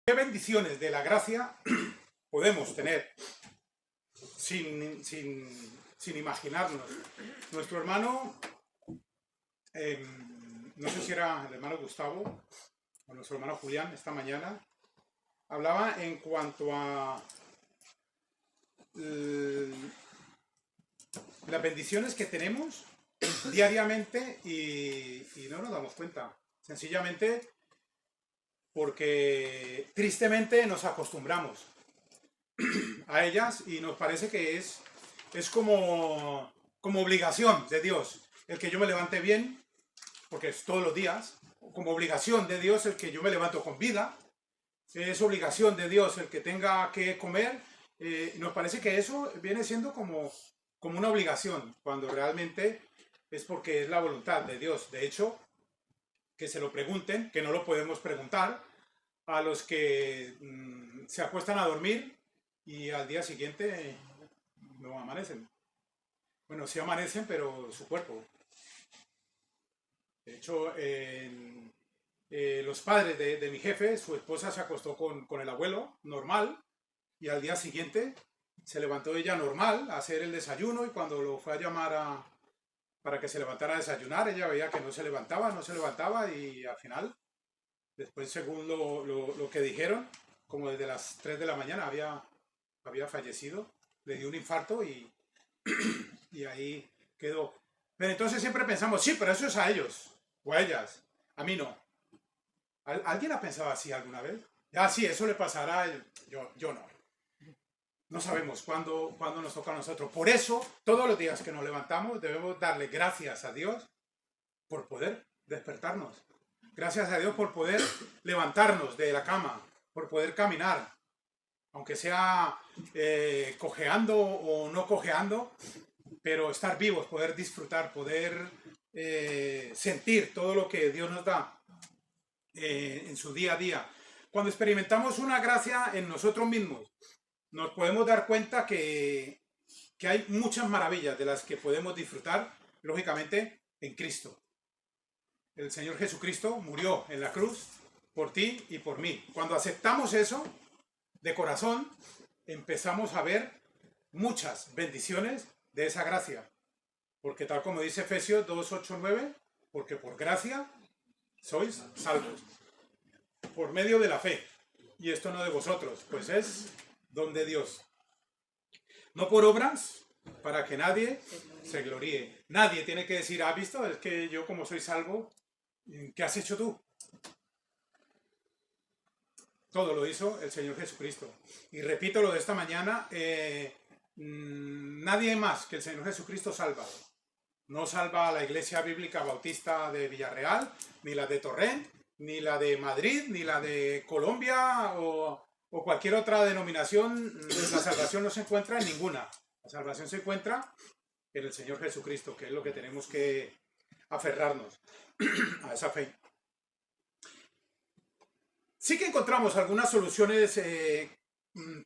¿Qué bendiciones de la gracia podemos tener sin imaginarnos? Nuestro hermano, no sé si era el hermano Gustavo o nuestro hermano Julián, esta mañana, hablaba en cuanto a las bendiciones que tenemos diariamente y no nos damos cuenta. Sencillamente porque tristemente nos acostumbramos a ellas y nos parece que es como obligación de Dios el que yo me levante bien, porque es todos los días, como obligación de Dios el que yo me levanto con vida, es obligación de Dios el que tenga que comer. Nos parece que eso viene siendo como una obligación, cuando realmente es porque es la voluntad de Dios. De hecho, que se lo pregunten, que no lo podemos preguntar, a los que se acuestan a dormir y al día siguiente no amanecen. Bueno, sí amanecen, pero su cuerpo. De hecho, los padres de mi jefe, su esposa se acostó con el abuelo, normal, y al día siguiente se levantó ella normal a hacer el desayuno, y cuando lo fue a llamar para que se levantara a desayunar, ella veía que no se levantaba, y al final, después según lo que dijeron, como desde las 3 de la mañana había fallecido, le dio un infarto y ahí quedó. Pero entonces siempre pensamos, sí, pero eso es a ellos o a ellas, a mí no. ¿Alguien ha pensado así alguna vez? Ah, sí, eso le pasará a él. Yo no. No sabemos cuándo nos toca a nosotros. Por eso, todos los días que nos levantamos, debemos darle gracias a Dios por poder despertarnos. Gracias a Dios por poder levantarnos de la cama, por poder caminar, aunque sea cojeando o no cojeando, pero estar vivos, poder disfrutar, poder sentir todo lo que Dios nos da en su día a día. Cuando experimentamos una gracia en nosotros mismos, nos podemos dar cuenta que hay muchas maravillas de las que podemos disfrutar, lógicamente, en Cristo. El Señor Jesucristo murió en la cruz por ti y por mí. Cuando aceptamos eso de corazón, empezamos a ver muchas bendiciones de esa gracia. Porque tal como dice Efesios 2, 8, 9, porque por gracia sois salvos, por medio de la fe. Y esto no de vosotros, pues es don de Dios. No por obras, para que nadie se gloríe. Nadie tiene que decir, ¿has visto? Es que yo como soy salvo, ¿qué has hecho tú? Todo lo hizo el Señor Jesucristo. Y repito lo de esta mañana, nadie más que el Señor Jesucristo salva. No salva a la Iglesia Bíblica Bautista de Villarreal, ni la de Torrent, ni la de Madrid, ni la de Colombia o cualquier otra denominación. La salvación no se encuentra en ninguna. La salvación se encuentra en el Señor Jesucristo, que es lo que tenemos que aferrarnos a esa fe. Sí que encontramos algunas soluciones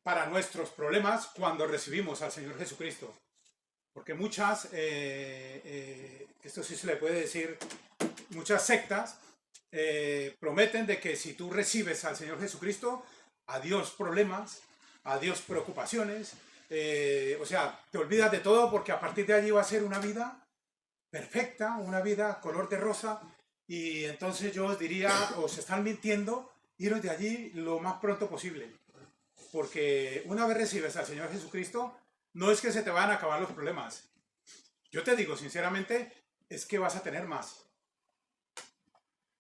para nuestros problemas cuando recibimos al Señor Jesucristo. Porque muchas, esto sí se le puede decir, muchas sectas prometen de que si tú recibes al Señor Jesucristo, adiós problemas, adiós preocupaciones, o sea, te olvidas de todo porque a partir de allí va a ser una vida perfecta, una vida color de rosa, y entonces yo os diría, os están mintiendo, iros de allí lo más pronto posible. Porque una vez recibes al Señor Jesucristo, no es que se te van a acabar los problemas. Yo te digo, sinceramente, es que vas a tener más.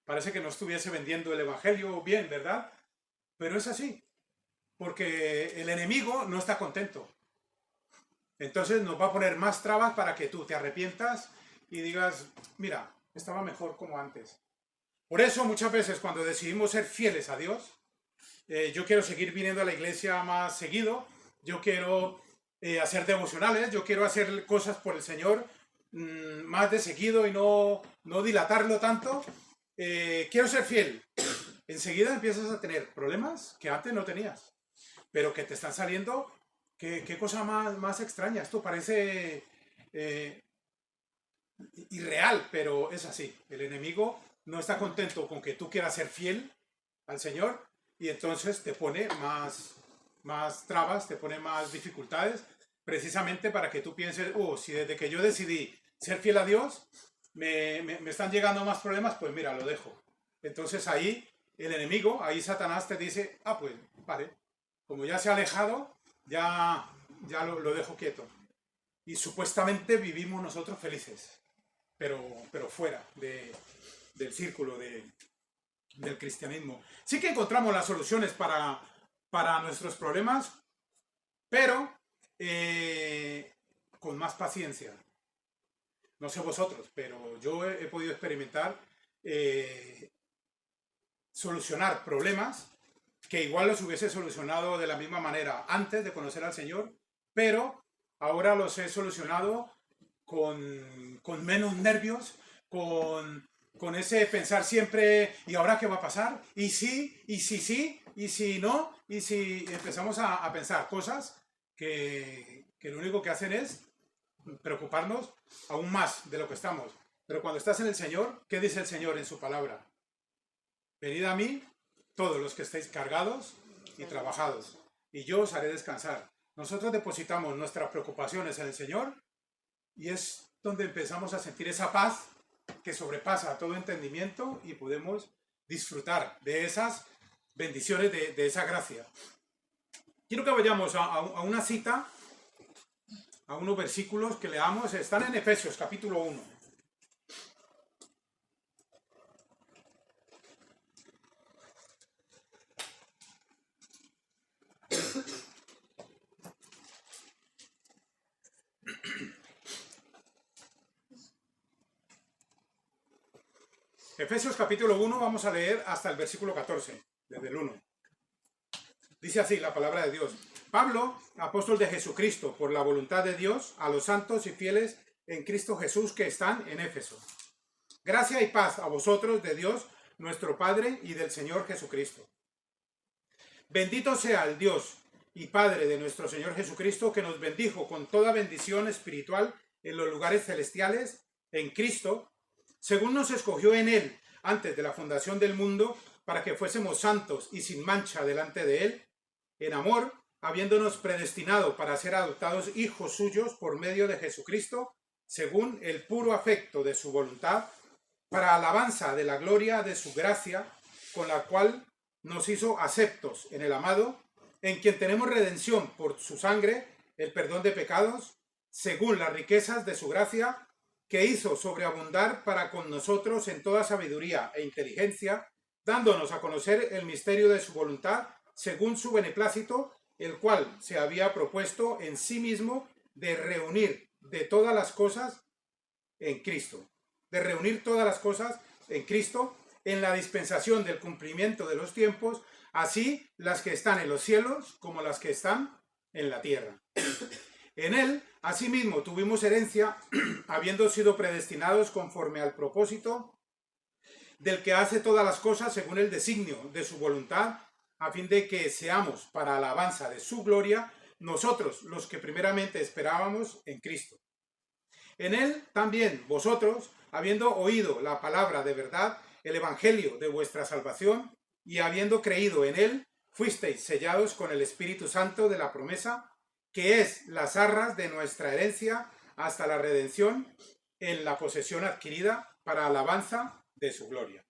Parece que no estuviese vendiendo el Evangelio bien, ¿verdad? Pero es así. Porque el enemigo no está contento. Entonces nos va a poner más trabas para que tú te arrepientas y digas, mira, estaba mejor como antes. Por eso muchas veces cuando decidimos ser fieles a Dios, yo quiero seguir viniendo a la iglesia más seguido, yo quiero hacer devocionales, yo quiero hacer cosas por el Señor más de seguido y no dilatarlo tanto. Quiero ser fiel. Enseguida empiezas a tener problemas que antes no tenías, pero que te están saliendo. Qué cosa más extraña. Esto parece irreal, pero es así. El enemigo no está contento con que tú quieras ser fiel al Señor y entonces te pone más trabas, te pone más dificultades, precisamente para que tú pienses, si desde que yo decidí ser fiel a Dios, me están llegando más problemas, pues mira, lo dejo. Entonces ahí el enemigo, ahí Satanás te dice, pues vale, como ya se ha alejado, ya lo dejo quieto. Y supuestamente vivimos nosotros felices, pero fuera del círculo del cristianismo. Sí que encontramos las soluciones para nuestros problemas, pero con más paciencia. No sé vosotros, pero yo he podido experimentar solucionar problemas que igual los hubiese solucionado de la misma manera antes de conocer al Señor, pero ahora los he solucionado con menos nervios, con ese pensar siempre, ¿y ahora qué va a pasar? ¿Y sí? ¿Y sí? ¿Y si no? ¿Y si empezamos a pensar cosas que lo único que hacen es preocuparnos aún más de lo que estamos? Pero cuando estás en el Señor, ¿qué dice el Señor en su palabra? Venid a mí, todos los que estéis cargados y trabajados, y yo os haré descansar. Nosotros depositamos nuestras preocupaciones en el Señor y es donde empezamos a sentir esa paz que sobrepasa todo entendimiento y podemos disfrutar de esas bendiciones, de esa gracia. Quiero que vayamos a una cita, a unos versículos que leamos. Están en Efesios capítulo 1. Efesios capítulo 1, vamos a leer hasta el versículo 14, desde el 1. Dice así la palabra de Dios. Pablo, apóstol de Jesucristo, por la voluntad de Dios, a los santos y fieles en Cristo Jesús que están en Éfeso. Gracia y paz a vosotros de Dios, nuestro Padre, y del Señor Jesucristo. Bendito sea el Dios y Padre de nuestro Señor Jesucristo, que nos bendijo con toda bendición espiritual en los lugares celestiales, en Cristo, según nos escogió en Él, antes de la fundación del mundo, para que fuésemos santos y sin mancha delante de Él, en amor, habiéndonos predestinado para ser adoptados hijos suyos por medio de Jesucristo, según el puro afecto de su voluntad, para alabanza de la gloria de su gracia, con la cual nos hizo aceptos en el amado, en quien tenemos redención por su sangre, el perdón de pecados, según las riquezas de su gracia, que hizo sobreabundar para con nosotros en toda sabiduría e inteligencia, dándonos a conocer el misterio de su voluntad, según su beneplácito, el cual se había propuesto en sí mismo de reunir de todas las cosas en Cristo, en la dispensación del cumplimiento de los tiempos, así las que están en los cielos como las que están en la tierra. En él, asimismo, tuvimos herencia, habiendo sido predestinados conforme al propósito del que hace todas las cosas según el designio de su voluntad, a fin de que seamos para alabanza de su gloria, nosotros los que primeramente esperábamos en Cristo. En él también vosotros, habiendo oído la palabra de verdad, el evangelio de vuestra salvación, y habiendo creído en él, fuisteis sellados con el Espíritu Santo de la promesa, que es las arras de nuestra herencia hasta la redención en la posesión adquirida para alabanza de su gloria.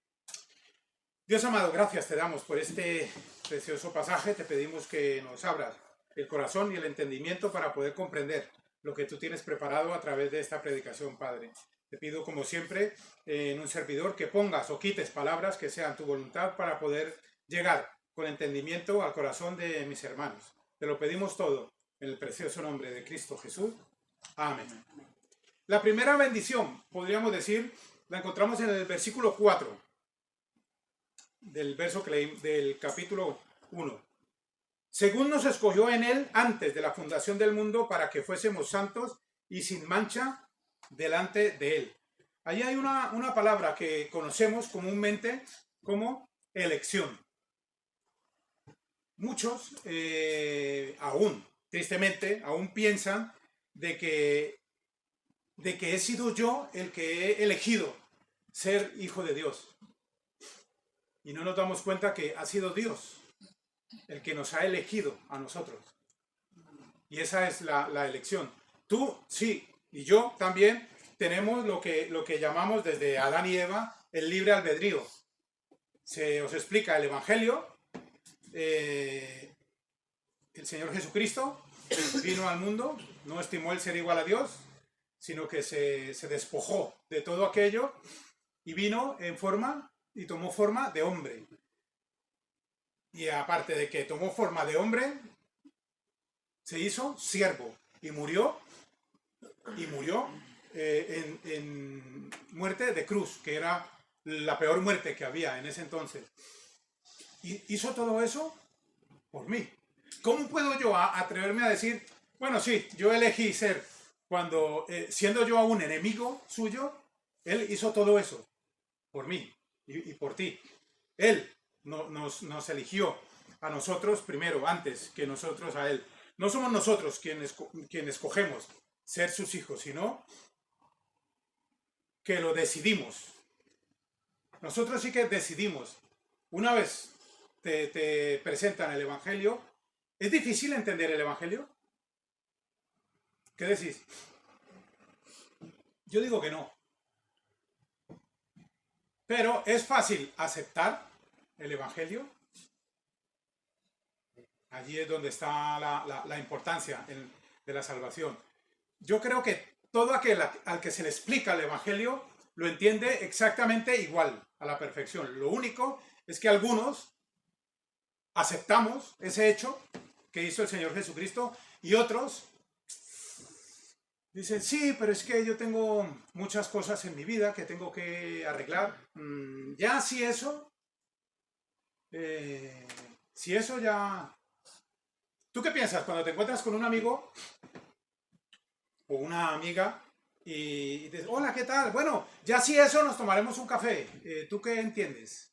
Dios amado, gracias te damos por este precioso pasaje. Te pedimos que nos abras el corazón y el entendimiento para poder comprender lo que tú tienes preparado a través de esta predicación, Padre. Te pido, como siempre, en un servidor, que pongas o quites palabras que sean tu voluntad para poder llegar con entendimiento al corazón de mis hermanos. Te lo pedimos todo en el precioso nombre de Cristo Jesús. Amén. La primera bendición, podríamos decir, la encontramos en el versículo 4 del verso que leí, del capítulo 1. Según nos escogió en él antes de la fundación del mundo para que fuésemos santos y sin mancha delante de él. Allí hay una palabra que conocemos comúnmente como elección. Muchos tristemente, aún piensan de que he sido yo el que he elegido ser hijo de Dios. Y no nos damos cuenta que ha sido Dios el que nos ha elegido a nosotros. Y esa es la elección. Tú, sí, y yo también tenemos lo que llamamos desde Adán y Eva el libre albedrío. Se os explica el Evangelio. El Señor Jesucristo vino al mundo, no estimó el ser igual a Dios, sino que se despojó de todo aquello y vino en forma y tomó forma de hombre. Y aparte de que tomó forma de hombre, se hizo siervo y murió en muerte de cruz, que era la peor muerte que había en ese entonces. Y hizo todo eso por mí. ¿Cómo puedo yo atreverme a decir, bueno, sí, yo elegí ser, cuando siendo yo aún enemigo suyo, Él hizo todo eso por mí y por ti? Él nos eligió a nosotros primero, antes que nosotros a Él. No somos nosotros quienes escogemos ser sus hijos, sino que lo decidimos. Nosotros sí que decidimos. Una vez te presentan el Evangelio, ¿es difícil entender el Evangelio? ¿Qué decís? Yo digo que no. Pero ¿es fácil aceptar el Evangelio? Allí es donde está la importancia de la salvación. Yo creo que todo aquel al que se le explica el Evangelio lo entiende exactamente igual, a la perfección. Lo único es que algunos aceptamos ese hecho que hizo el Señor Jesucristo y otros dicen, sí, pero es que yo tengo muchas cosas en mi vida que tengo que arreglar. Ya si eso ya... ¿Tú qué piensas cuando te encuentras con un amigo o una amiga y dices, hola, ¿qué tal? Bueno, ya si eso nos tomaremos un café. ¿Tú qué entiendes?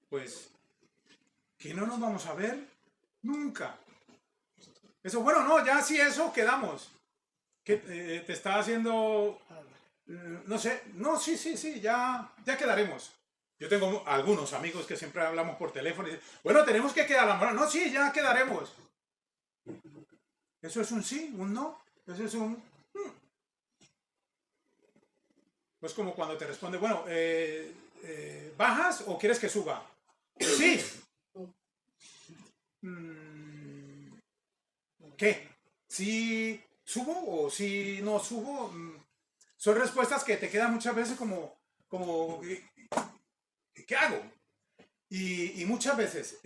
Pues que no nos vamos a ver nunca. Eso, bueno, no, ya si eso quedamos. Que te está haciendo, no sé, no, sí, ya quedaremos. Yo tengo algunos amigos que siempre hablamos por teléfono y dicen, bueno, tenemos que quedar a la moral. No, sí, ya quedaremos. Eso es un sí, un no. Eso es un... Pues como cuando te responde, bueno, ¿bajas o quieres que suba? Sí. ¿Qué? ¿Sí subo o sí no subo? Son respuestas que te quedan muchas veces como ¿qué hago? Y muchas veces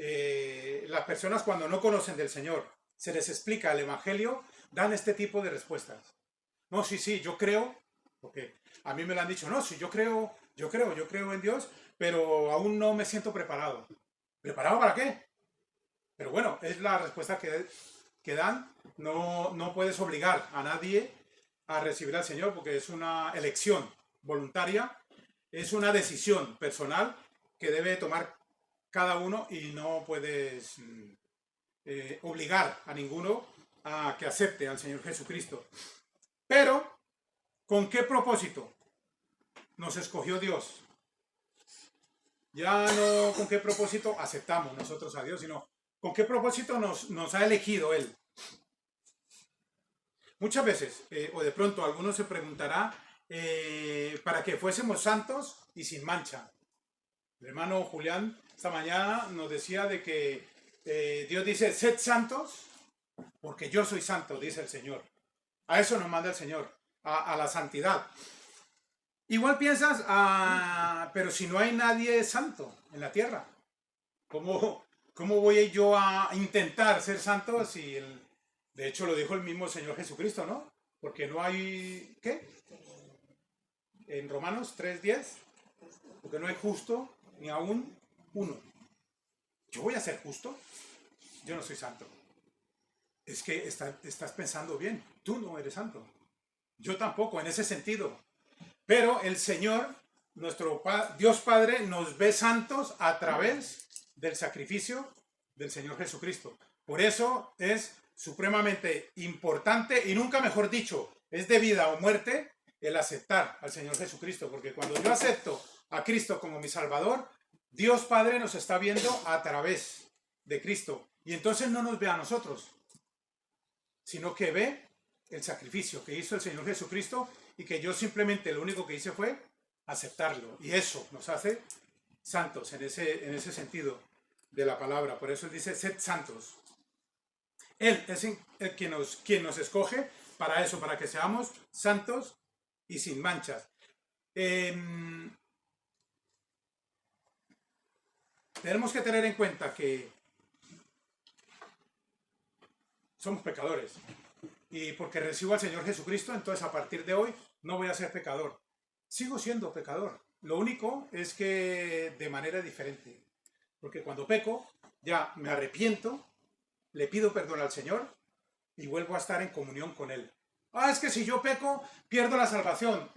las personas cuando no conocen del Señor, se les explica el Evangelio, dan este tipo de respuestas. No, sí, yo creo, porque a mí me lo han dicho, no, sí, yo creo en Dios, pero aún no me siento preparado. ¿Preparado para qué? Pero bueno, es la respuesta que dan. No puedes obligar a nadie a recibir al Señor porque es una elección voluntaria, es una decisión personal que debe tomar cada uno y no puedes obligar a ninguno a que acepte al Señor Jesucristo. Pero, ¿con qué propósito nos escogió Dios? Ya no con qué propósito aceptamos nosotros a Dios, sino con qué propósito nos ha elegido Él. Muchas veces, o de pronto alguno se preguntará, para que fuésemos santos y sin mancha. El hermano Julián esta mañana nos decía de que Dios dice, sed santos, porque yo soy santo, dice el Señor. A eso nos manda el Señor, a la santidad. Igual piensas, pero si no hay nadie santo en la tierra, ¿cómo voy yo a intentar ser santo si de hecho lo dijo el mismo Señor Jesucristo, ¿no? Porque no hay, ¿qué? En Romanos 3:10, porque no hay justo ni aún uno. ¿Yo voy a ser justo? Yo no soy santo. Es que estás pensando bien, tú no eres santo. Yo tampoco, en ese sentido. Pero el Señor, nuestro Dios Padre, nos ve santos a través del sacrificio del Señor Jesucristo. Por eso es supremamente importante y nunca mejor dicho, es de vida o muerte el aceptar al Señor Jesucristo. Porque cuando yo acepto a Cristo como mi Salvador, Dios Padre nos está viendo a través de Cristo. Y entonces no nos ve a nosotros, sino que ve el sacrificio que hizo el Señor Jesucristo y que yo simplemente lo único que hice fue aceptarlo. Y eso nos hace santos en ese sentido de la palabra. Por eso él dice, sed santos. Él es el quien nos escoge para eso, para que seamos santos y sin manchas. Tenemos que tener en cuenta que somos pecadores. Y porque recibo al Señor Jesucristo, entonces a partir de hoy no voy a ser pecador. Sigo siendo pecador. Lo único es que de manera diferente. Porque cuando peco, ya me arrepiento, le pido perdón al Señor y vuelvo a estar en comunión con Él. Es que si yo peco, pierdo la salvación.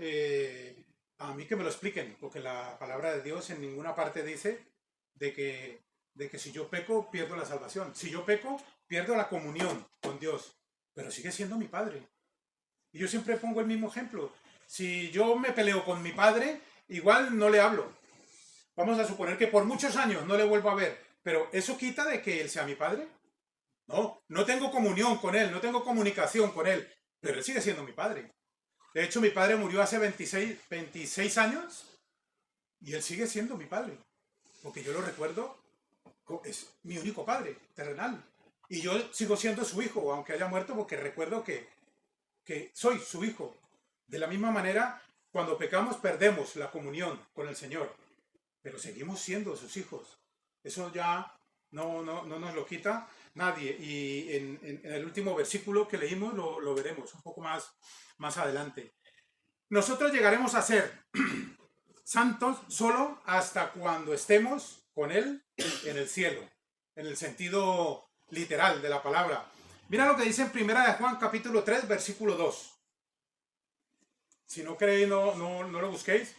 A mí que me lo expliquen, porque la palabra de Dios en ninguna parte dice de que si yo peco, pierdo la salvación. Si yo peco, pierdo la comunión con Dios. Pero sigue siendo mi padre. Y yo siempre pongo el mismo ejemplo. Si yo me peleo con mi padre, igual no le hablo. Vamos a suponer que por muchos años no le vuelvo a ver. Pero ¿eso quita de que él sea mi padre? No, no tengo comunión con él, no tengo comunicación con él. Pero él sigue siendo mi padre. De hecho, mi padre murió hace 26 años y él sigue siendo mi padre. Porque yo lo recuerdo, es mi único padre terrenal. Y yo sigo siendo su hijo, aunque haya muerto, porque recuerdo que soy su hijo. De la misma manera, cuando pecamos perdemos la comunión con el Señor, pero seguimos siendo sus hijos. Eso ya no nos lo quita nadie. Y en el último versículo que leímos lo veremos un poco más adelante. Nosotros llegaremos a ser santos solo hasta cuando estemos con Él en el cielo, en el sentido literal de la palabra. Mira lo que dice en Primera de Juan capítulo 3 versículo 2. Si no creéis, no lo busquéis,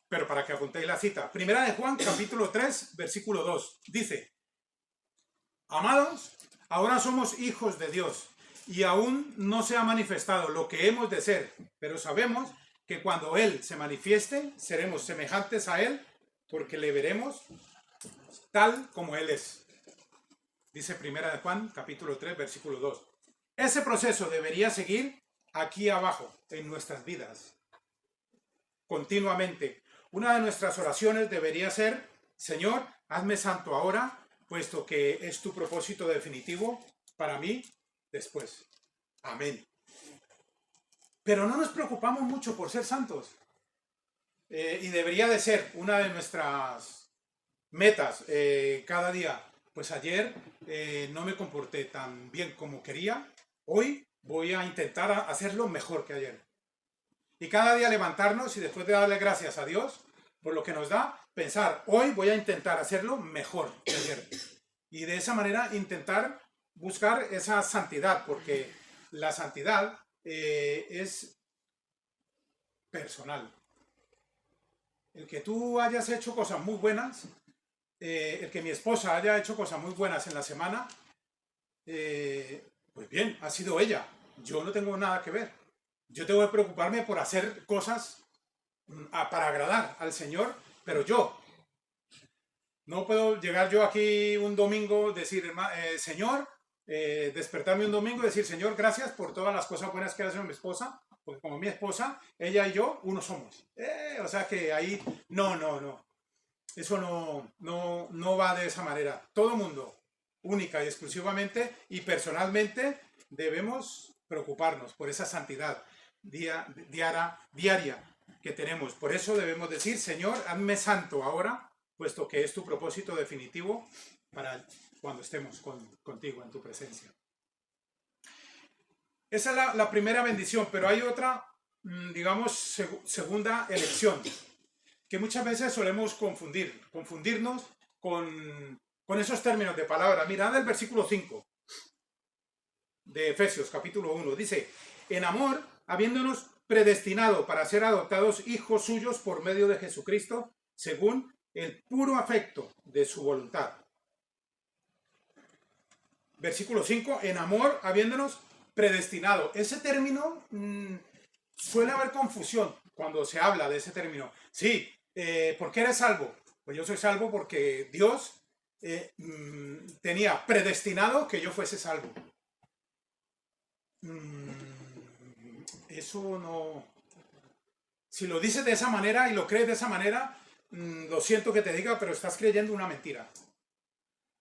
pero para que apuntéis la cita. Primera de Juan capítulo 3 versículo 2 dice: amados, ahora somos hijos de Dios y aún no se ha manifestado lo que hemos de ser, pero sabemos que cuando Él se manifieste seremos semejantes a Él porque le veremos tal como Él es. Dice Primera de Juan, capítulo 3, versículo 2. Ese proceso debería seguir aquí abajo, en nuestras vidas, continuamente. Una de nuestras oraciones debería ser: Señor, hazme santo ahora, puesto que es tu propósito definitivo para mí después. Amén. Pero no nos preocupamos mucho por ser santos. Y debería de ser una de nuestras metas cada día. Pues ayer no me comporté tan bien como quería. Hoy voy a intentar hacerlo mejor que ayer. Y cada día levantarnos y después de darle gracias a Dios por lo que nos da, pensar: hoy voy a intentar hacerlo mejor que ayer. Y de esa manera intentar buscar esa santidad, porque la santidad es personal. El que tú hayas hecho cosas muy buenas, el que mi esposa haya hecho cosas muy buenas en la semana, pues bien, ha sido ella. Yo no tengo nada que ver. Yo tengo que preocuparme por hacer cosas para agradar al Señor, pero yo. No puedo llegar yo aquí un domingo, decir: Señor, despertarme un domingo y decir: Señor, gracias por todas las cosas buenas que ha hecho mi esposa, porque como mi esposa, ella y yo, uno somos. O sea que ahí, no. Eso no va de esa manera. Todo mundo, única y exclusivamente y personalmente, debemos preocuparnos por esa santidad diaria que tenemos. Por eso debemos decir: Señor, hazme santo ahora, puesto que es tu propósito definitivo para cuando estemos contigo en tu presencia. Esa es la primera bendición, pero hay otra, digamos, segunda elección, que muchas veces solemos confundirnos con esos términos de palabra. Mirad el versículo 5 de Efesios, capítulo 1. Dice: en amor, habiéndonos predestinado para ser adoptados hijos suyos por medio de Jesucristo, según el puro afecto de su voluntad. Versículo 5, en amor, habiéndonos predestinado. Ese término, suele haber confusión cuando se habla de ese término. Sí, ¿por qué eres salvo? Pues yo soy salvo porque Dios tenía predestinado que yo fuese salvo. Eso no... Si lo dices de esa manera y lo crees de esa manera, lo siento que te diga, pero estás creyendo una mentira.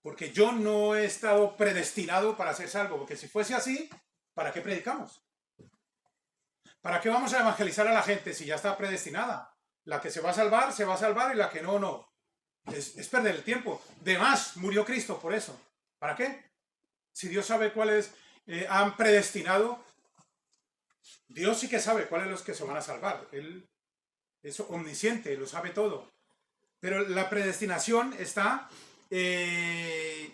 Porque yo no he estado predestinado para ser salvo, porque si fuese así, ¿para qué predicamos? ¿Para qué vamos a evangelizar a la gente si ya está predestinada? La que se va a salvar y la que no, no. Es perder el tiempo. De más, murió Cristo por eso. ¿Para qué? Si Dios sabe cuáles han predestinado, Dios sí que sabe cuáles los que se van a salvar. Él es omnisciente, lo sabe todo. Pero la predestinación está de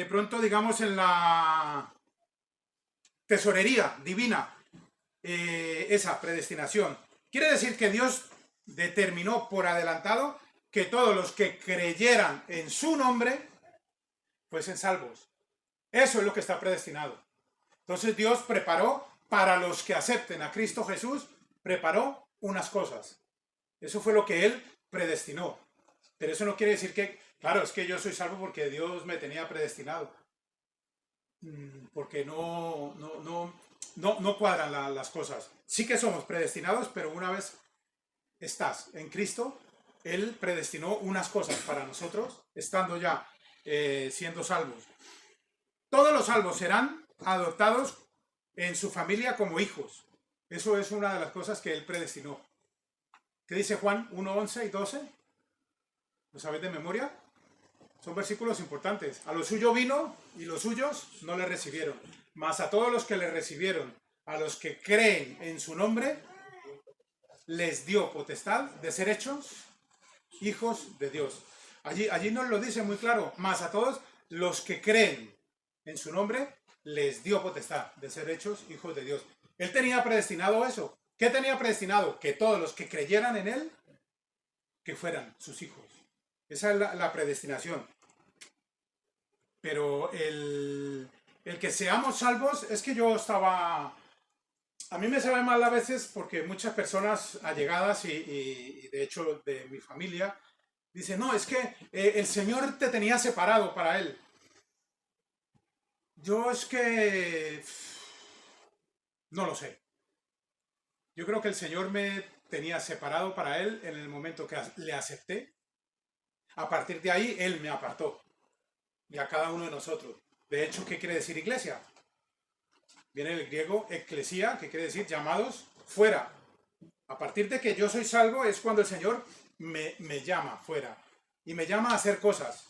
pronto, digamos, en la tesorería divina. Esa predestinación. Quiere decir que Dios determinó por adelantado que todos los que creyeran en su nombre fuesen salvos. Eso es lo que está predestinado. Entonces Dios preparó para los que acepten a Cristo Jesús, preparó unas cosas. Eso fue lo que Él predestinó. Pero eso no quiere decir que, claro, es que yo soy salvo porque Dios me tenía predestinado. Porque no cuadran las cosas. Sí que somos predestinados, pero una vez estás en Cristo, Él predestinó unas cosas para nosotros, estando ya siendo salvos. Todos los salvos serán adoptados en su familia como hijos. Eso es una de las cosas que Él predestinó. ¿Qué dice Juan 1, 11 y 12? ¿Lo sabéis de memoria? Son versículos importantes. A lo suyo vino y los suyos no le recibieron. Mas a todos los que le recibieron, a los que creen en su nombre, les dio potestad de ser hechos hijos de Dios. Allí nos lo dice muy claro. Mas a todos los que creen en su nombre, les dio potestad de ser hechos hijos de Dios. Él tenía predestinado eso. ¿Qué tenía predestinado? Que todos los que creyeran en Él, que fueran sus hijos. Esa es la predestinación. Pero el que seamos salvos, es que yo estaba... A mí me sabe mal a veces porque muchas personas allegadas y de hecho de mi familia dicen, no, es que el Señor te tenía separado para Él. Yo es que... no lo sé. Yo creo que el Señor me tenía separado para Él en el momento que le acepté. A partir de ahí, Él me apartó. Y a cada uno de nosotros. De hecho, ¿qué quiere decir iglesia? Viene el griego eclesia, que quiere decir llamados fuera. A partir de que yo soy salvo es cuando el Señor me llama fuera. Y me llama a hacer cosas.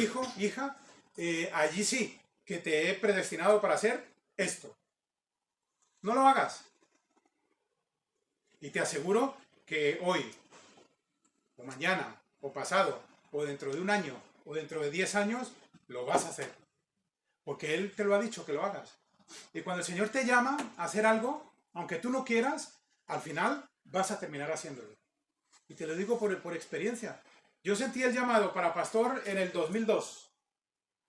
Hijo, hija, allí sí que te he predestinado para hacer esto. No lo hagas. Y te aseguro que hoy, o mañana, o pasado, o dentro de un año, o dentro de 10 años, lo vas a hacer. Porque Él te lo ha dicho que lo hagas. Y cuando el Señor te llama a hacer algo, aunque tú no quieras, al final vas a terminar haciéndolo. Y te lo digo por experiencia. Yo sentí el llamado para pastor en el 2002,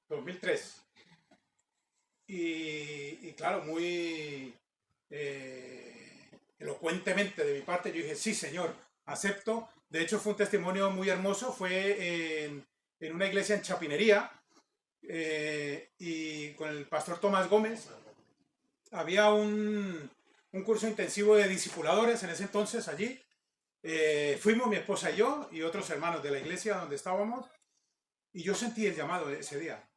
2003. Y claro, muy elocuentemente de mi parte, yo dije, sí, Señor, acepto. De hecho, fue un testimonio muy hermoso. Fue en una iglesia en Chapinería, y con el pastor Tomás Gómez. Había un curso intensivo de discipuladores en ese entonces allí. Fuimos mi esposa y yo y otros hermanos de la iglesia donde estábamos, y yo sentí el llamado ese día.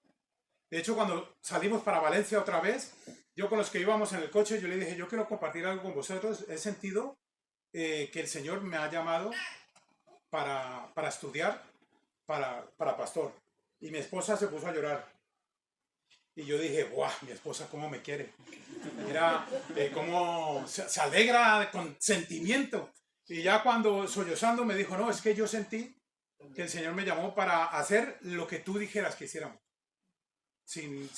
De hecho, cuando salimos para Valencia otra vez, yo con los que íbamos en el coche, yo le dije, yo quiero compartir algo con vosotros. He sentido que el Señor me ha llamado para estudiar, para pastor. Y mi esposa se puso a llorar. Y yo dije, ¡guau! Mi esposa cómo me quiere. Era cómo se alegra con sentimiento. Y ya cuando sollozando me dijo, no, es que yo sentí que el Señor me llamó para hacer lo que tú dijeras que hiciéramos. Sin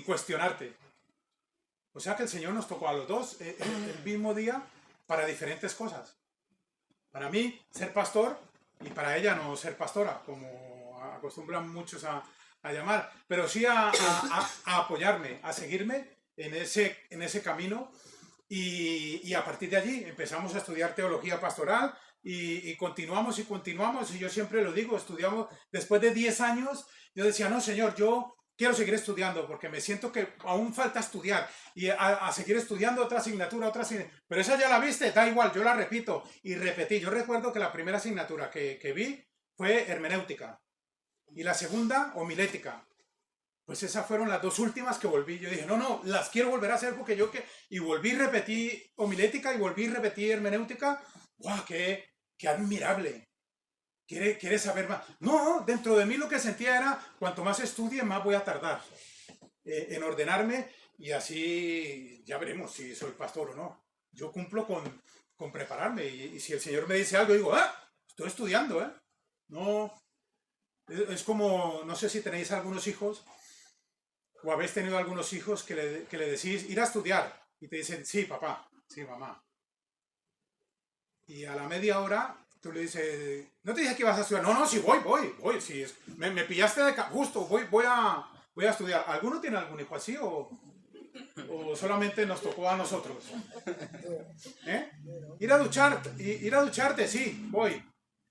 cuestionarte. O sea que el Señor nos tocó a los dos el mismo día para diferentes cosas. Para mí, ser pastor, y para ella no ser pastora, como acostumbran muchos a llamar, pero sí a apoyarme, a seguirme en ese camino, y a partir de allí empezamos a estudiar teología pastoral, y continuamos y continuamos, y yo siempre lo digo, estudiamos, después de 10 años, yo decía, no, Señor, yo quiero seguir estudiando, porque me siento que aún falta estudiar, y a seguir estudiando otra asignatura, pero esa ya la viste, da igual, yo la repito, y repetí. Yo recuerdo que la primera asignatura que vi fue hermenéutica, y la segunda, homilética. Pues esas fueron las dos últimas que volví. Yo dije, no, las quiero volver a hacer porque y volví y repetí homilética y volví y repetí hermenéutica. ¡Guau! ¡Qué admirable! ¿Quiere saber más? No, dentro de mí lo que sentía era, cuanto más estudie, más voy a tardar en ordenarme, y así ya veremos si soy pastor o no. Yo cumplo con prepararme, y si el Señor me dice algo, digo, estoy estudiando, ¿eh? No, es como, no sé si tenéis algunos hijos, o habéis tenido algunos hijos que le decís, ir a estudiar, y te dicen, sí, papá, sí, mamá. Y a la media hora tú le dices, no te dije que ibas a estudiar. No, sí, voy. Sí, me pillaste de justo, voy a estudiar. ¿Alguno tiene algún hijo así o solamente nos tocó a nosotros? ¿Eh? Ir a ducharte, sí, voy.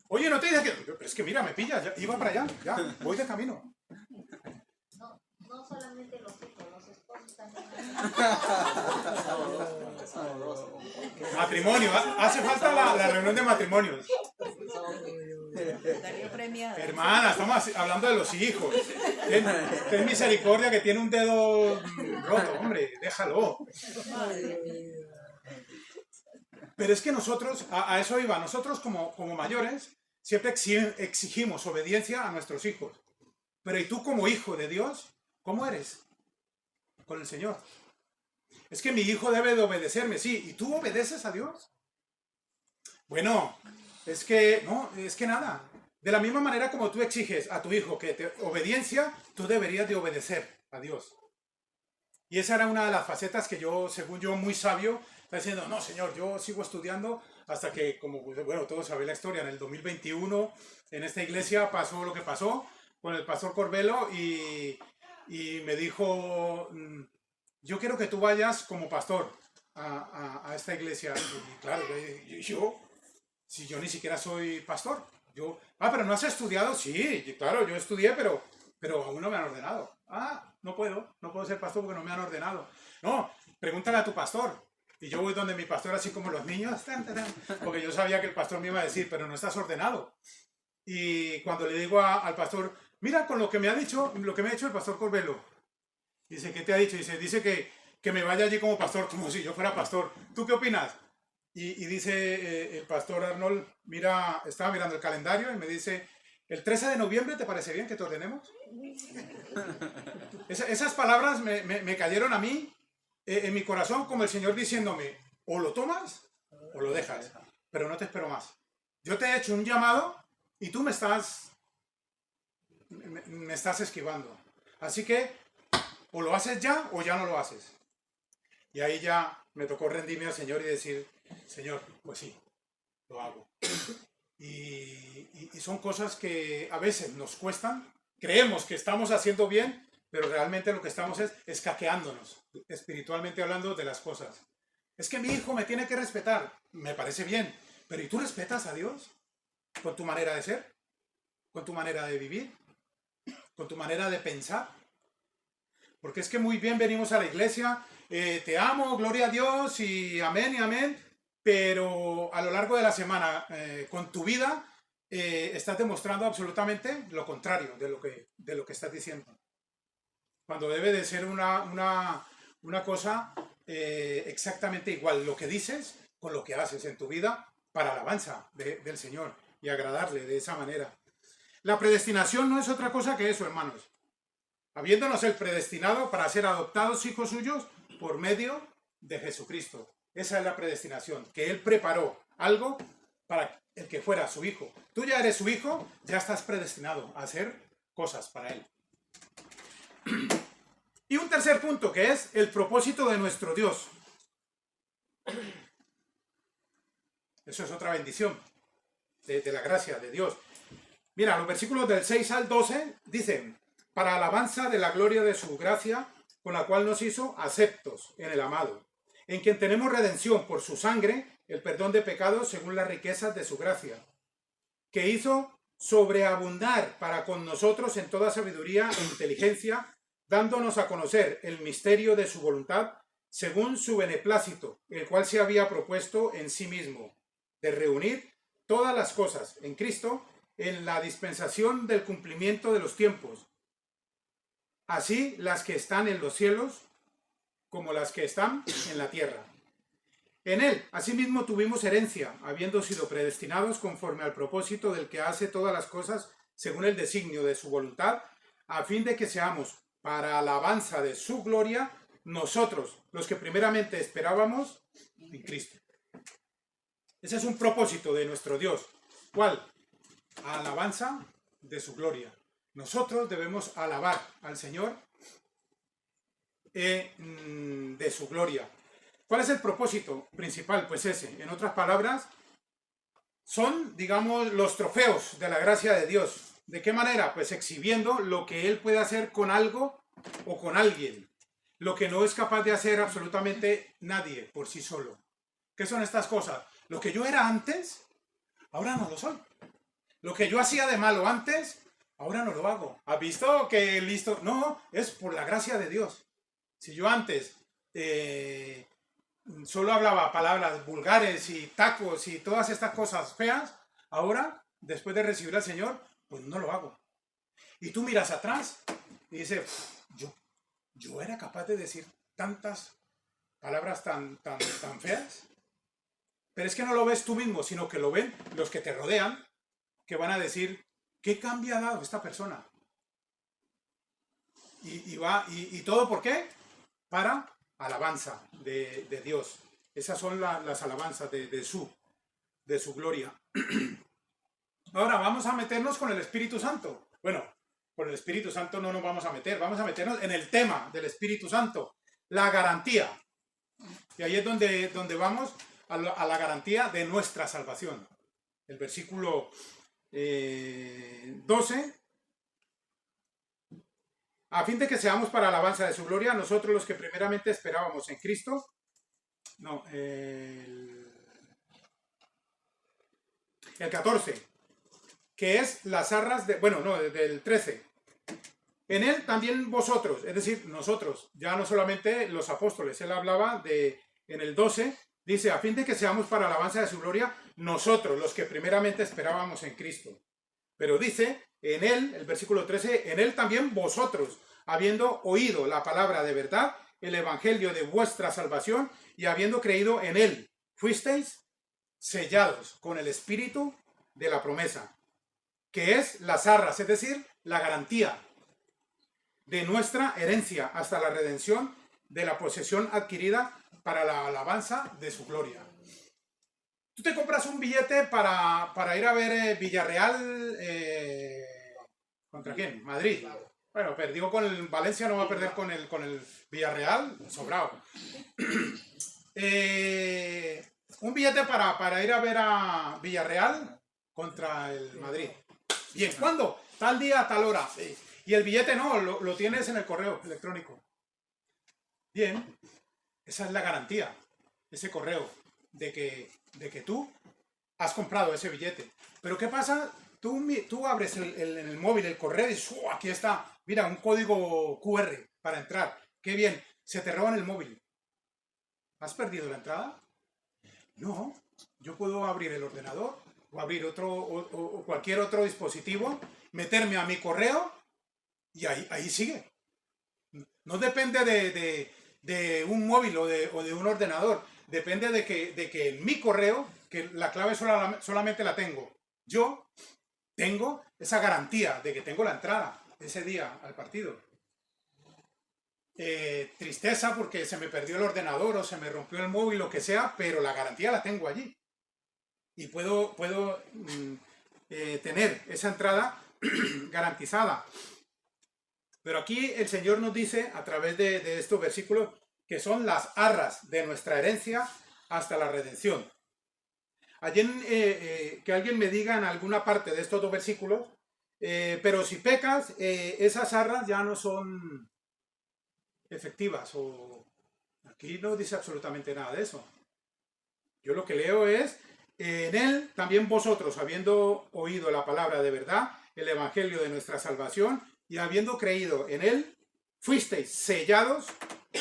Oye, no te dije que... Es que mira, me pillas, ya, iba para allá, ya, voy de camino. No solamente los hijos, los esposos también. Matrimonio, hace falta la reunión de matrimonios. Hermana, estamos hablando de los hijos. Ten misericordia que tiene un dedo roto, hombre, déjalo. Pero es que nosotros, a eso iba, nosotros como mayores siempre exigimos obediencia a nuestros hijos. Pero ¿y tú como hijo de Dios, cómo eres con el Señor? Es que mi hijo debe de obedecerme, sí. ¿Y tú obedeces a Dios? Bueno, es que nada. De la misma manera como tú exiges a tu hijo que te obediencia, tú deberías de obedecer a Dios. Y esa era una de las facetas que yo, según yo, muy sabio, está diciendo, no, Señor, yo sigo estudiando hasta que, como, bueno, todos saben la historia, en el 2021, en esta iglesia pasó lo que pasó con el pastor Corbelo y me dijo, yo quiero que tú vayas como pastor a esta iglesia. Y claro, si yo ni siquiera soy pastor. Pero ¿no has estudiado? Sí, claro, yo estudié, pero aún no me han ordenado. No puedo ser pastor porque no me han ordenado. No, pregúntale a tu pastor. Y yo voy donde mi pastor, así como los niños, porque yo sabía que el pastor me iba a decir, pero no estás ordenado. Y cuando le digo al pastor, mira, con lo que me ha dicho el pastor Corbelo. Dice, ¿qué te ha dicho? Dice que me vaya allí como pastor, como si yo fuera pastor. ¿Tú qué opinas? Y dice el pastor Arnold, estaba mirando el calendario y me dice, ¿el 13 de noviembre te parece bien que te ordenemos? Esas palabras me cayeron a mí en mi corazón como el Señor diciéndome, o lo tomas o lo dejas, pero no te espero más. Yo te he hecho un llamado y tú me estás esquivando. Así que o lo haces ya o ya no lo haces. Y ahí ya me tocó rendirme al Señor y decir, Señor, pues sí, lo hago. Y son cosas que a veces nos cuestan. Creemos que estamos haciendo bien, pero realmente lo que estamos es escaqueándonos, espiritualmente hablando, de las cosas. Es que mi hijo me tiene que respetar. Me parece bien. Pero ¿y tú respetas a Dios? ¿Con tu manera de ser? ¿Con tu manera de vivir? ¿Con tu manera de pensar? Porque es que muy bien venimos a la iglesia, te amo, gloria a Dios y amén, pero a lo largo de la semana, con tu vida, estás demostrando absolutamente lo contrario de lo que estás diciendo. Cuando debe de ser una cosa exactamente igual, lo que dices con lo que haces en tu vida para alabanza del Señor y agradarle de esa manera. La predestinación no es otra cosa que eso, hermanos. Habiéndonos el predestinado para ser adoptados hijos suyos por medio de Jesucristo. Esa es la predestinación, que Él preparó algo para el que fuera su hijo. Tú ya eres su hijo, ya estás predestinado a hacer cosas para Él. Y un tercer punto, que es el propósito de nuestro Dios. Eso es otra bendición de la gracia de Dios. Mira, los versículos del 6 al 12 dicen, para alabanza de la gloria de su gracia, con la cual nos hizo aceptos en el amado, en quien tenemos redención por su sangre, el perdón de pecados según las riquezas de su gracia, que hizo sobreabundar para con nosotros en toda sabiduría e inteligencia, dándonos a conocer el misterio de su voluntad, según su beneplácito, el cual se había propuesto en sí mismo, de reunir todas las cosas en Cristo, en la dispensación del cumplimiento de los tiempos, así las que están en los cielos como las que están en la tierra. En él, asimismo, tuvimos herencia, habiendo sido predestinados conforme al propósito del que hace todas las cosas según el designio de su voluntad, a fin de que seamos, para alabanza de su gloria, nosotros, los que primeramente esperábamos en Cristo. Ese es un propósito de nuestro Dios. ¿Cuál? Alabanza de su gloria. Nosotros debemos alabar al Señor de su gloria. ¿Cuál es el propósito principal? Pues ese. En otras palabras, son, digamos, los trofeos de la gracia de Dios. ¿De qué manera? Pues exhibiendo lo que Él puede hacer con algo o con alguien. Lo que no es capaz de hacer absolutamente nadie por sí solo. ¿Qué son estas cosas? Lo que yo era antes, ahora no lo soy. Lo que yo hacía de malo antes, ahora no lo hago. ¿Has visto que listo? No, es por la gracia de Dios. Si yo antes solo hablaba palabras vulgares y tacos y todas estas cosas feas, ahora, después de recibir al Señor, pues no lo hago. Y tú miras atrás y dices, yo era capaz de decir tantas palabras tan feas. Pero es que no lo ves tú mismo, sino que lo ven los que te rodean, que van a decir, ¿qué cambio ha dado esta persona? ¿Y todo por qué? Para alabanza de Dios. Esas son las alabanzas de su gloria. Ahora vamos a meternos con el Espíritu Santo. Bueno, con el Espíritu Santo no nos vamos a meter, vamos a meternos en el tema del Espíritu Santo, la garantía. Y ahí es donde vamos a la garantía de nuestra salvación. El versículo 12. A fin de que seamos para alabanza de su gloria, nosotros los que primeramente esperábamos en Cristo. No, el 14, que es las arras de, bueno, no, del 13. En él también vosotros, es decir, nosotros, ya no solamente los apóstoles, él hablaba en el 12, dice, a fin de que seamos para alabanza de su gloria, nosotros, los que primeramente esperábamos en Cristo. Pero dice, en él, el versículo 13, en él también vosotros, habiendo oído la palabra de verdad, el evangelio de vuestra salvación, y habiendo creído en él, fuisteis sellados con el espíritu de la promesa, que es las arras, es decir, la garantía de nuestra herencia hasta la redención de la posesión adquirida para la alabanza de su gloria. Tú te compras un billete para ir a ver Villarreal, ¿contra quién? Madrid. Bueno, perdió con el Valencia, no va a perder con el Villarreal, sobrado. Un billete para ir a ver a Villarreal contra el Madrid. Bien, ¿cuándo? Tal día, tal hora. Y el billete no, lo tienes en el correo electrónico. Bien, esa es la garantía, ese correo, de que tú has comprado ese billete. Pero ¿qué pasa? Tú abres en el móvil el correo y dices, aquí está, mira, un código QR para entrar. Qué bien, se te roban el móvil. ¿Has perdido la entrada? No, yo puedo abrir el ordenador o abrir o cualquier otro dispositivo, meterme a mi correo y ahí sigue. No depende de un móvil o de un ordenador. Depende de que en mi correo, que la clave solamente la tengo. Yo tengo esa garantía de que tengo la entrada ese día al partido. Tristeza porque se me perdió el ordenador o se me rompió el móvil, lo que sea, pero la garantía la tengo allí. Y puedo tener esa entrada garantizada. Pero aquí el Señor nos dice, a través de estos versículos, que son las arras de nuestra herencia hasta la redención. Allí que alguien me diga en alguna parte de estos dos versículos, pero si pecas, esas arras ya no son efectivas. Aquí no dice absolutamente nada de eso. Yo lo que leo es, en él también vosotros, habiendo oído la palabra de verdad, el evangelio de nuestra salvación, y habiendo creído en él, fuisteis sellados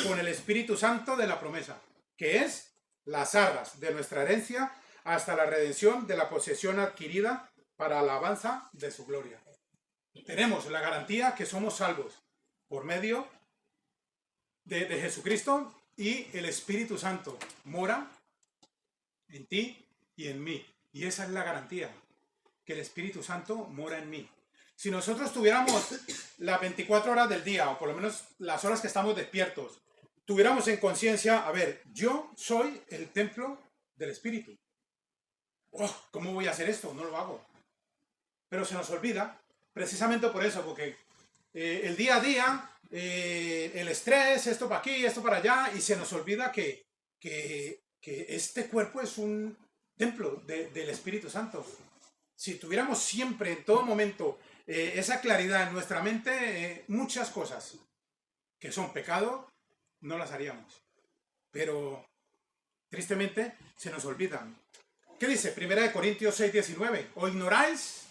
con el Espíritu Santo de la promesa, que es las arras de nuestra herencia hasta la redención de la posesión adquirida para alabanza de su gloria. Tenemos la garantía que somos salvos por medio de Jesucristo, y el Espíritu Santo mora en ti y en mí. Y esa es la garantía, que el Espíritu Santo mora en mí. Si nosotros tuviéramos las 24 horas del día, o por lo menos las horas que estamos despiertos, tuviéramos en conciencia, a ver, yo soy el templo del Espíritu. Oh, ¿cómo voy a hacer esto? No lo hago. Pero se nos olvida, precisamente por eso, porque el día a día, el estrés, esto para aquí, esto para allá, y se nos olvida que este cuerpo es un templo del Espíritu Santo. Si tuviéramos siempre, en todo momento, esa claridad en nuestra mente, muchas cosas que son pecado, no las haríamos. Pero, tristemente, se nos olvidan. ¿Qué dice? 1 Corintios 6:19. ¿O ignoráis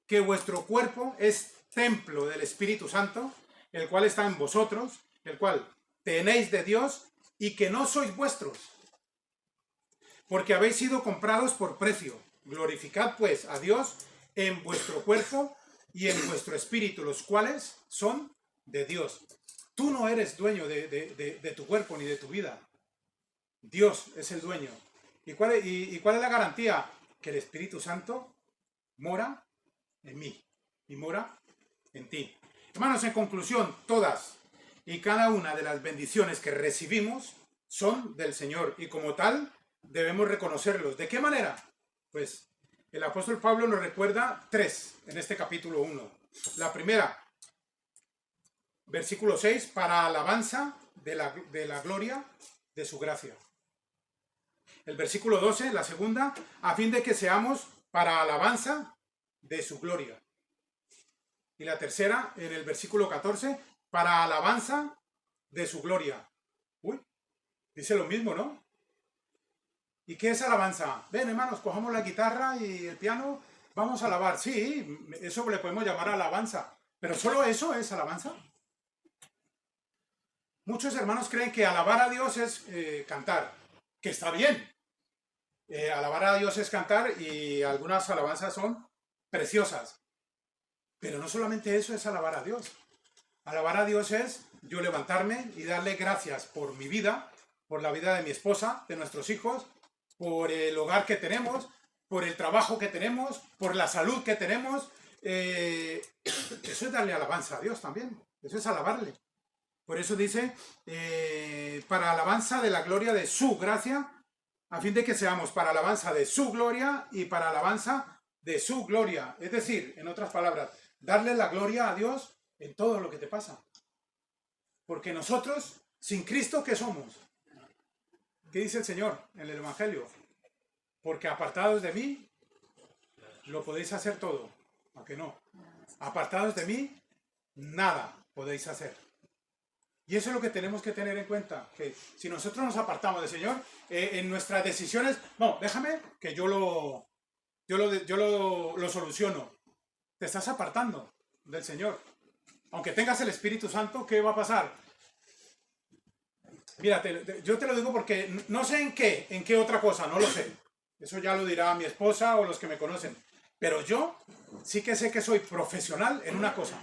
que vuestro cuerpo es templo del Espíritu Santo, el cual está en vosotros, el cual tenéis de Dios, y que no sois vuestros? Porque habéis sido comprados por precio. Glorificad pues a Dios en vuestro cuerpo y en vuestro espíritu, los cuales son de Dios. Tú no eres dueño de tu cuerpo ni de tu vida. Dios es el dueño. ¿Y cuál es la garantía? Que el Espíritu Santo mora en mí y mora en ti. Hermanos, en conclusión, todas y cada una de las bendiciones que recibimos son del Señor, y como tal debemos reconocerlos. ¿De qué manera? Pues el apóstol Pablo nos recuerda 3 en este capítulo 1. La primera, versículo 6, para alabanza de la gloria de su gracia. El versículo 12, la segunda, a fin de que seamos para alabanza de su gloria. Y la tercera, en el versículo 14, para alabanza de su gloria. Uy, dice lo mismo, ¿no? ¿Y qué es alabanza? Ven, hermanos, cojamos la guitarra y el piano, vamos a alabar. Sí, eso le podemos llamar alabanza. Pero ¿solo eso es alabanza? Muchos hermanos creen que alabar a Dios es cantar, que está bien. Alabar a Dios es cantar, y algunas alabanzas son preciosas. Pero no solamente eso es alabar a Dios. Alabar a Dios es yo levantarme y darle gracias por mi vida, por la vida de mi esposa, de nuestros hijos, por el hogar que tenemos, por el trabajo que tenemos, por la salud que tenemos. Eso es darle alabanza a Dios también. Eso es alabarle. Por eso dice, para alabanza de la gloria de su gracia, a fin de que seamos para alabanza de su gloria y para alabanza de su gloria. Es decir, en otras palabras, darle la gloria a Dios en todo lo que te pasa. Porque nosotros, sin Cristo, ¿qué somos? ¿Qué dice el Señor en el Evangelio? Porque apartados de mí, lo podéis hacer todo. ¿A que no? Apartados de mí, nada podéis hacer. Y eso es lo que tenemos que tener en cuenta, que si nosotros nos apartamos del Señor, en nuestras decisiones, no, déjame que yo lo soluciono. Te estás apartando del Señor. Aunque tengas el Espíritu Santo, ¿qué va a pasar? Mira, yo te lo digo porque no sé en qué otra cosa, no lo sé. Eso ya lo dirá mi esposa o los que me conocen. Pero yo sí que sé que soy profesional en una cosa.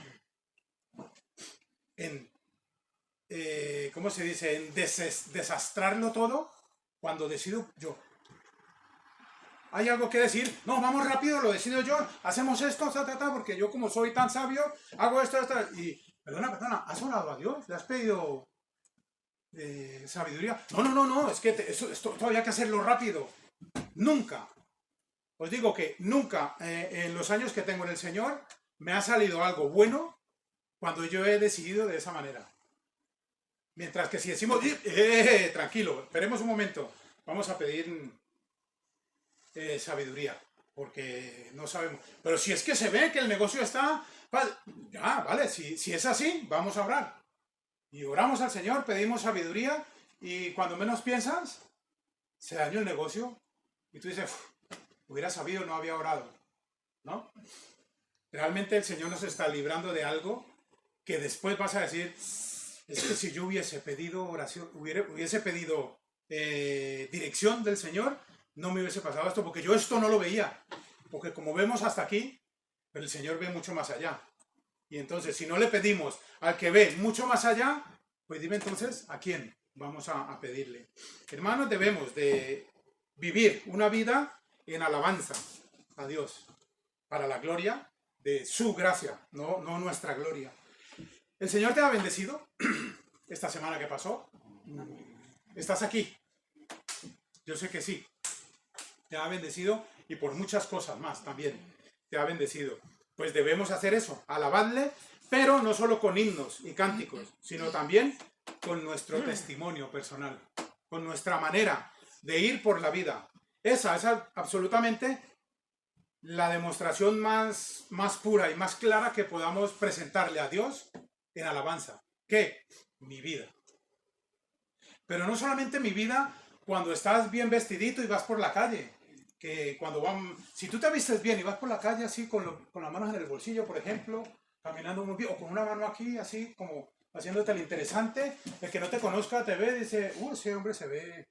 ¿Cómo se dice? En desastrarlo todo cuando decido yo. Hay algo que decir, no, vamos rápido, lo decido yo, hacemos esto, porque yo como soy tan sabio, hago esto, y, perdona, ¿has orado a Dios? ¿Le has pedido sabiduría? No, es que esto todavía hay que hacerlo rápido. Nunca, os digo que nunca en los años que tengo en el Señor me ha salido algo bueno cuando yo he decidido de esa manera. Mientras que si decimos, tranquilo, esperemos un momento, vamos a pedir sabiduría, porque no sabemos. Pero si es que se ve que el negocio está, ya, vale, si es así, vamos a orar. Y oramos al Señor, pedimos sabiduría, y cuando menos piensas, se dañó el negocio y tú dices, hubiera sabido, no había orado, ¿no? Realmente el Señor nos está librando de algo que después vas a decir, es que si yo hubiese pedido oración, hubiese pedido dirección del Señor, no me hubiese pasado esto, porque yo esto no lo veía. Porque como vemos hasta aquí, pero el Señor ve mucho más allá. Y entonces, si no le pedimos al que ve mucho más allá, pues dime entonces, ¿a quién vamos a pedirle? Hermanos, debemos de vivir una vida en alabanza a Dios, para la gloria de su gracia, no nuestra gloria. ¿El Señor te ha bendecido esta semana que pasó? ¿Estás aquí? Yo sé que sí. Te ha bendecido y por muchas cosas más también te ha bendecido. Pues debemos hacer eso, alabarle, pero no solo con himnos y cánticos, sino también con nuestro testimonio personal, con nuestra manera de ir por la vida. Esa es absolutamente la demostración más pura y más clara que podamos presentarle a Dios en alabanza. ¿Qué? Mi vida. Pero no solamente mi vida cuando estás bien vestidito y vas por la calle. Que cuando si tú te vistes bien y vas por la calle así con las manos en el bolsillo, por ejemplo, caminando muy bien, o con una mano aquí así como haciéndote el interesante, el que no te conozca te ve y dice, ese hombre se ve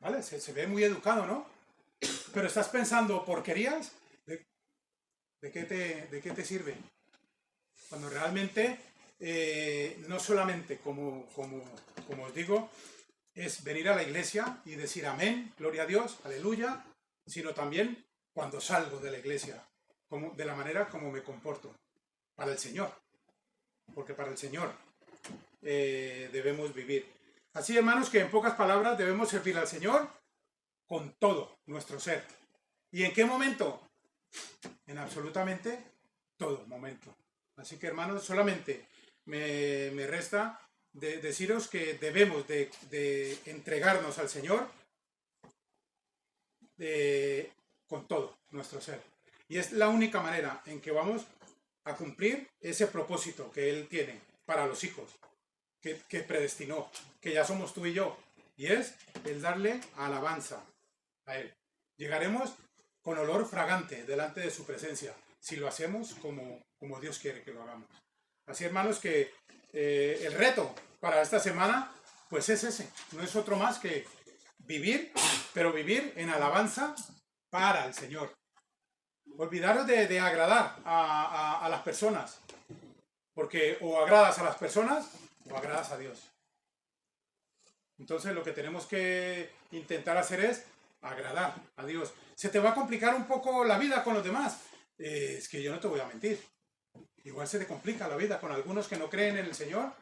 ¿vale? Se ve muy educado, ¿no? Pero estás pensando porquerías, ¿de qué te sirve? Cuando realmente no solamente, como os digo, es venir a la iglesia y decir amén, gloria a Dios, aleluya, sino también cuando salgo de la iglesia, de la manera como me comporto, para el Señor, porque para el Señor debemos vivir. Así, hermanos, que en pocas palabras debemos servir al Señor con todo nuestro ser. ¿Y en qué momento? En absolutamente todo momento. Así que, hermanos, solamente me resta deciros que debemos de entregarnos al Señor con todo nuestro ser. Y es la única manera en que vamos a cumplir ese propósito que Él tiene para los hijos, que predestinó, que ya somos tú y yo, y es el darle alabanza a Él. Llegaremos con olor fragante delante de su presencia, si lo hacemos como Dios quiere que lo hagamos. Así, hermanos, que el reto para esta semana, pues es ese, no es otro más que vivir, pero vivir en alabanza para el Señor. Olvidaros de agradar a las personas, porque o agradas a las personas o agradas a Dios. Entonces lo que tenemos que intentar hacer es agradar a Dios. ¿Se te va a complicar un poco la vida con los demás? Es que yo no te voy a mentir. Igual se te complica la vida con algunos que no creen en el Señor.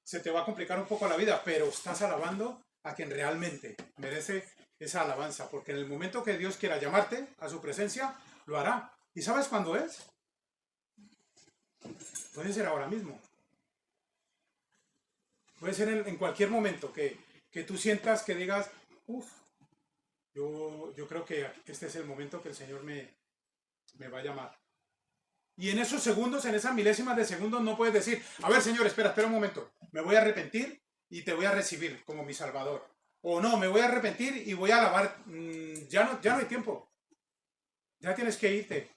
Se te va a complicar un poco la vida, pero estás alabando a quien realmente merece esa alabanza. Porque en el momento que Dios quiera llamarte a su presencia, lo hará. ¿Y sabes cuándo es? Puede ser ahora mismo. Puede ser en cualquier momento que tú sientas que digas, yo creo que este es el momento que el Señor me va a llamar. Y en esos segundos, en esas milésimas de segundos, no puedes decir, a ver, Señor, espera un momento, me voy a arrepentir y te voy a recibir como mi Salvador. O no, me voy a arrepentir y voy a alabar. Ya no hay tiempo. Ya tienes que irte.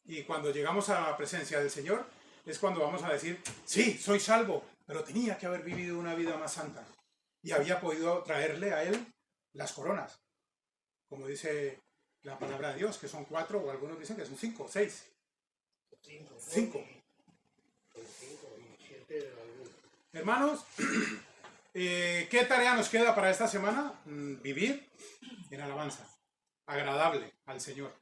Y cuando llegamos a la presencia del Señor, es cuando vamos a decir, sí, soy salvo, pero tenía que haber vivido una vida más santa. Y había podido traerle a Él las coronas. Como dice la palabra de Dios, que son 4, o algunos dicen que son 5, 6. 5. Hermanos, ¿qué tarea nos queda para esta semana? Vivir en alabanza, agradable al Señor.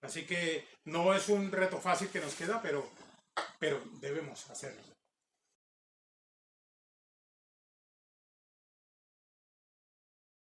Así que no es un reto fácil que nos queda, pero debemos hacerlo.